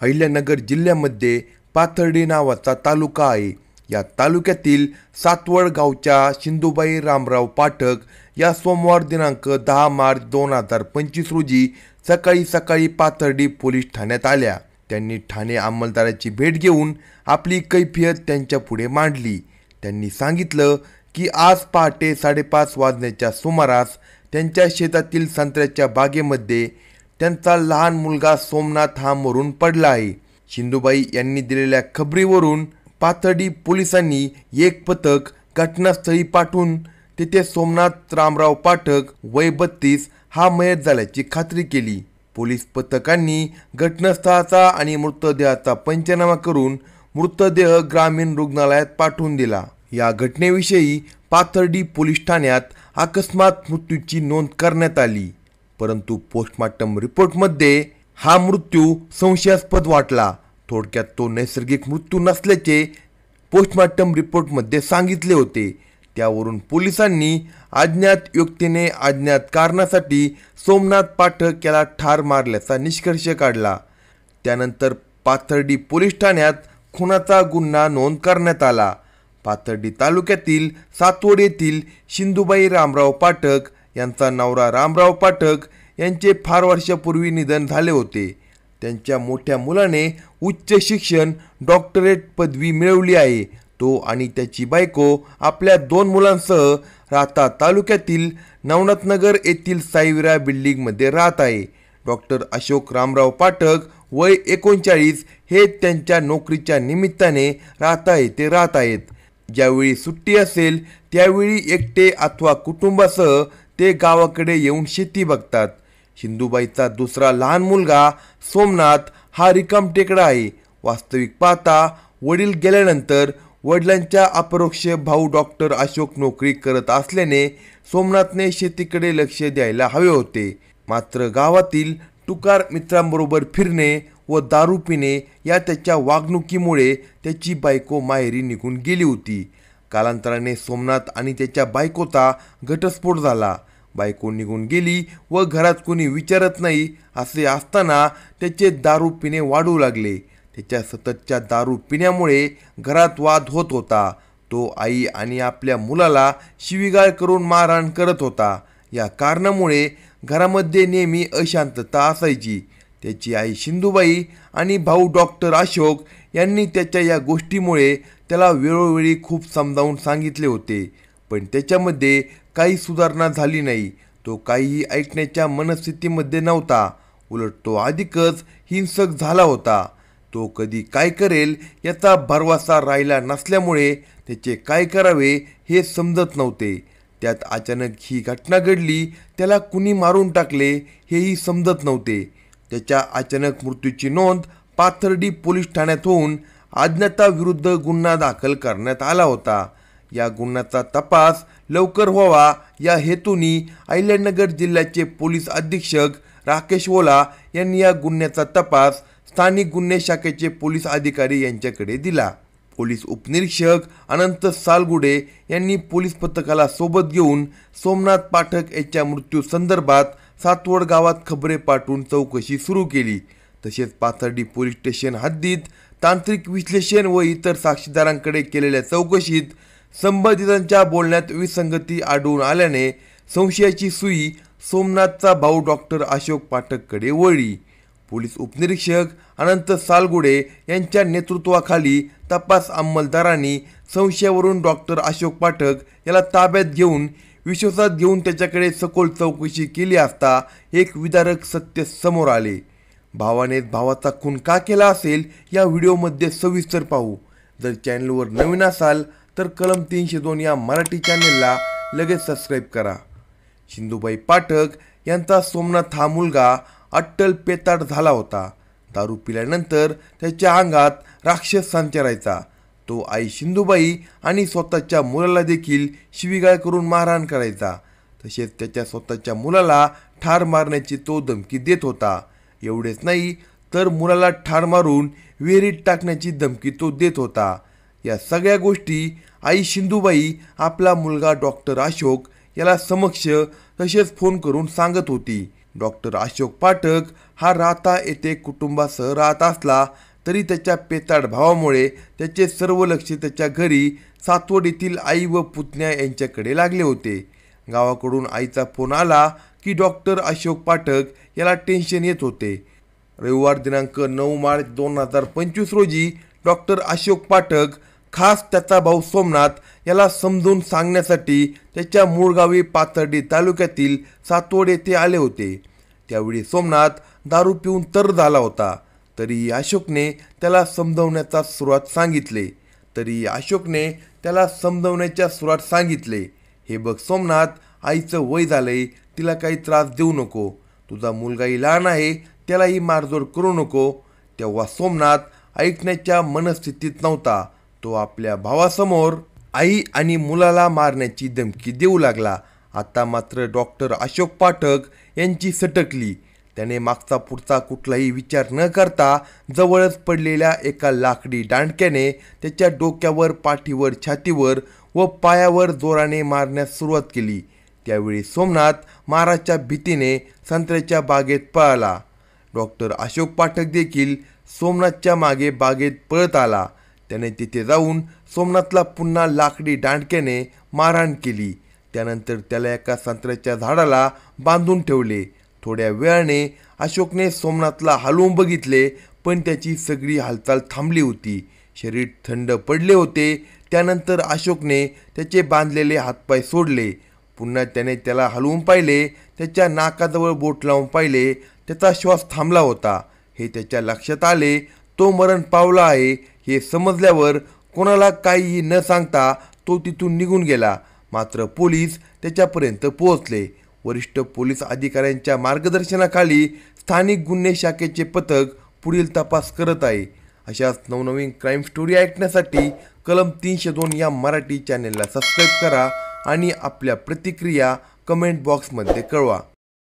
अहिल्यानगर जिल्ह्यामध्ये पाथर्डी नावाचा तालुका आहे। या तालुक्यातील सातवड गावच्या सिंधुबाई रामराव पाठक या सोमवार दिनांक 10 मार्च 2025 रोजी सकाळी पाथर्डी पोलीस ठाण्यात आल्या। त्यांनी ठाणे अंमलदाराची भेट घेऊन आपली कैफियत त्यांच्या पुढे मांडली। त्यांनी सांगितलं की आज पहाटे 5:30 वाजण्याच्या सुमारास त्यांच्या शेतातील संत्र्याच्या बागेमध्ये त्यांचा लहान मुलगा सोमनाथ हा मरून पडला आहे। सिंधुबाई यांनी दिलेल्या खबरीवरून पाथर्डी पोलिसांनी एक पथक घटनास्थळी पाठवून तेथे सोमनाथ रामराव पाठक वय 32 हा मयत झाल्याची खात्री केली। पोलीस पथकांनी घटनास्थळाचा आणि मृतदेहाचा पंचनामा करून मृतदेह ग्रामीण रुग्णालयात पाठवून दिला। या घटनेविषयी पाथर्डी पोलीस ठाण्यात अकस्मात मृत्यूची नोंद करण्यात आली, परंतु पोस्टमॉर्टम रिपोर्टमध्ये हा मृत्यू संशयास्पद वाटला। थोडक्यात तो नैसर्गिक मृत्यू नसल्याचे पोस्टमॉर्टम रिपोर्टमध्ये सांगितले होते। त्यावरून पोलिसांनी अज्ञात व्यक्तीने अज्ञात कारणासाठी सोमनाथ पाठक याला ठार मारल्याचा निष्कर्ष काढला। त्यानंतर पाथर्डी पोलीस ठाण्यात खुनाचा गुन्हा नोंद करण्यात आला। पाथर्डी तालुक्यातील सातवड येथील सिंधुबाई रामराव पाठक यांचा नवरा रामराव पाठक यांचे फार वर्षापूर्वी निधन झाले होते। त्यांच्या मोठ्या मुलाने उच्च शिक्षण डॉक्टरेट पदवी मिळवली आहे। तो आणि त्याची बायको आपल्या 2 मुलांसह राहता तालुक्यातील नवनाथनगर येथील साईविरा बिल्डिंगमध्ये राहत आहे। डॉक्टर अशोक रामराव पाठक वय 39 हे त्यांच्या नोकरीच्या निमित्ताने राहत आहेत। ज्यावेळी सुट्टी असेल त्यावेळी एकटे अथवा कुटुंबासह ते गावाकडे येऊन शेती बघतात। सिंधुबाईचा दुसरा लहान मुलगा सोमनाथ हा रिकामटेकडा आहे। वास्तविक पाहता वडील गेल्यानंतर वडिलांच्या अपरोक्ष भाऊ डॉक्टर अशोक नोकरी करत असल्याने सोमनाथने शेतीकडे लक्ष द्यायला हवे होते। मात्र गावातील टुकार मित्रांबरोबर फिरणे व दारू पिणे या त्याच्या वागणुकीमुळे त्याची बायको माहेरी निघून गेली होती। कालांतराने सोमनाथ आणि त्याच्या बायकोचा घटस्फोट झाला। बायको निघून गेली व घरात कोणी विचारत नाही असे असताना त्याचे दारू पिणे वाढू लागले। त्याच्या सततच्या दारू पिण्यामुळे घरात वाद होत होता। तो आई आणि आपल्या मुलाला शिवीगाळ करून मारहाण करत होता। या कारणामुळे घरामध्ये नेहमी अशांतता असायची। त्याची आई सिंधुबाई आणि भाऊ डॉक्टर अशोक यांनी त्याच्या या गोष्टीमुळे त्याला वेळोवेळी खूप समजावून सांगितले होते, पण त्याच्यामध्ये काही सुधारणा झाली नाही। तो काहीही ऐकण्याच्या मनस्थितीमध्ये नव्हता, उलट तो अधिकच हिंसक झाला होता। तो कधी काय करेल याचा भरवसा राहिला नसल्यामुळे त्याचे काय करावे हे समजत नव्हते। त्यात अचानक ही घटना घडली, त्याला कुणी मारून टाकले हेही समजत नव्हते। त्याच्या अचानक मृत्यूची नोंद पाथर्डी पोलीस ठाण्यात होऊन अज्ञाताविरुद्ध गुन्हा दाखल करण्यात आला होता। या गुन्ह्याचा तपास लवकर व्हावा या हेतूने अहिल्यानगर जिल्ह्याचे पोलीस अधीक्षक राकेश ओला यांनी या गुन्ह्याचा तपास स्थानिक गुन्हे शाखेचे पोलीस अधिकारी यांच्याकडे दिला। पोलीस उपनिरीक्षक अनंत सालगुडे यांनी पोलीस पथकाला सोबत घेऊन सोमनाथ पाठक यांच्या मृत्यू संदर्भात सातवड गावात खबरे पाठवून चौकशी सुरू केली। तसेच पाथर्डी पोलीस स्टेशन हद्दीत तांत्रिक विश्लेषण व इतर साक्षीदारांकडे केलेल्या चौकशीत संबंधितांच्या बोलण्यात विसंगती आढळून आल्याने संशयाची सुई सोमनाथचा भाऊ डॉक्टर अशोक पाठककडे वळली। पोलीस उपनिरीक्षक अनंत सालगुडे यांच्या नेतृत्वाखाली तपास अंमलदारांनी संशयावरून डॉक्टर अशोक पाठक याला ताब्यात घेऊन विश्वासात घेऊन त्याच्याकडे सखोल चौकशी केली असता एक विदारक सत्य समोर आले। भावाने भावाचा खून का केला असेल या व्हिडिओमध्ये सविस्तर पाहू। जर चॅनलवर नवीन असाल तर कलम 302 या मराठी चॅनलला लगेच सबस्क्राईब करा। सिंधुबाई पाठक यांचा सोमनाथ हा मुलगा अट्टल पेताड झाला होता। दारू पिल्यानंतर त्याच्या अंगात राक्षस संचारायचा। तो आई सिंधुबाई आणि स्वतःच्या मुलाला देखील शिवीगाळ करून मारहाण करायचा। तसेच त्याच्या स्वतःच्या मुलाला ठार मारण्याची तो धमकी देत होता। एवढेच नाही तर मुलाला ठार मारून विहिरीत टाकण्याची धमकी तो देत होता। या सगळ्या गोष्टी आई सिंधुबाई आपला मुलगा डॉक्टर अशोक याला समक्ष तसेच फोन करून सांगत होती। डॉक्टर अशोक पाठक हा राहता येथे कुटुंबासह राहत असला तरी त्याच्या पेताड भावामुळे त्याचे सर्व लक्ष त्याच्या घरी सातवड येथील आई व पुतण्या यांच्याकडे लागले होते. गावाकडून आईचा फोन आला की डॉक्टर अशोक पाठक याला टेन्शन येत होते. रविवार दिनांक 9 मार्च 2025 रोजी डॉक्टर अशोक पाठक खास त्याचा भाऊ सोमनाथ याला समजून सांगण्यासाठी त्याच्या मूळ गावी पाथर्डी तालुक्यातील सातवड येथे आले होते. त्यावेळी सोमनाथ दारू पिऊन तर झाला होता. तरीही अशोकने त्याला समजवण्याचा सुरुवात सांगितले. हे बघ सोमनाथ, आईचं वय झालंय, तिला काही त्रास देऊ नको. तुझा मुलगाही लहान आहे, त्यालाही मारझोड करू नको. तेव्हा सोमनाथ ऐकण्याच्या मनस्थितीत नव्हता. तो आपल्या भावासमोर आई आणि मुलाला मारण्याची धमकी देऊ लागला. आता मात्र डॉक्टर अशोक पाठक यांची सटकली. त्याने मागचा पुढचा कुठलाही विचार न करता जवळच पडलेल्या एका लाकडी दांडक्याने त्याच्या डोक्यावर, पाठीवर, छातीवर व पायावर जोराने मारण्यास सुरुवात केली. त्यावेळी सोमनाथ माराच्या भीतीने संत्र्याच्या बागेत पळाला. डॉक्टर अशोक पाठक देखील सोमनाथच्या मागे बागेत पळत आला. त्याने तिथे जाऊन सोमनाथला पुन्हा लाकडी दांडक्याने मारहाण केली. त्यानंतर त्याला एका संत्र्याच्या झाडाला बांधून ठेवले. थोड्या वेळाने अशोकने सोमनाथला हलवून बघितले, पण त्याची सगळी हालचाल थांबली होती. शरीर थंड पडले होते. त्यानंतर अशोकने त्याचे बांधलेले हातपाय सोडले. पुन्हा त्याने त्याला हलवून पाहिले. त्याच्या नाकाजवळ बोट लावून पाहिले. त्याचा श्वास थांबला होता. हे त्याच्या लक्षात आले. तो मरण पावला आहे हे समजल्यावर कोणाला काहीही न सांगता तो तिथून निघून गेला. मात्र पोलीस त्याच्यापर्यंत पोहोचले. वरिष्ठ पोलीस अधिकाऱ्यांच्या मार्गदर्शनाखाली स्थानिक गुन्हे शाखेचे पथक पुढील तपास करत आहे. अशाच नवनवीन क्राईम स्टोरी ऐकण्यासाठी कलम 302 या मराठी चॅनेलला सबस्क्राईब करा आणि आपल्या प्रतिक्रिया कमेंट बॉक्समध्ये कळवा.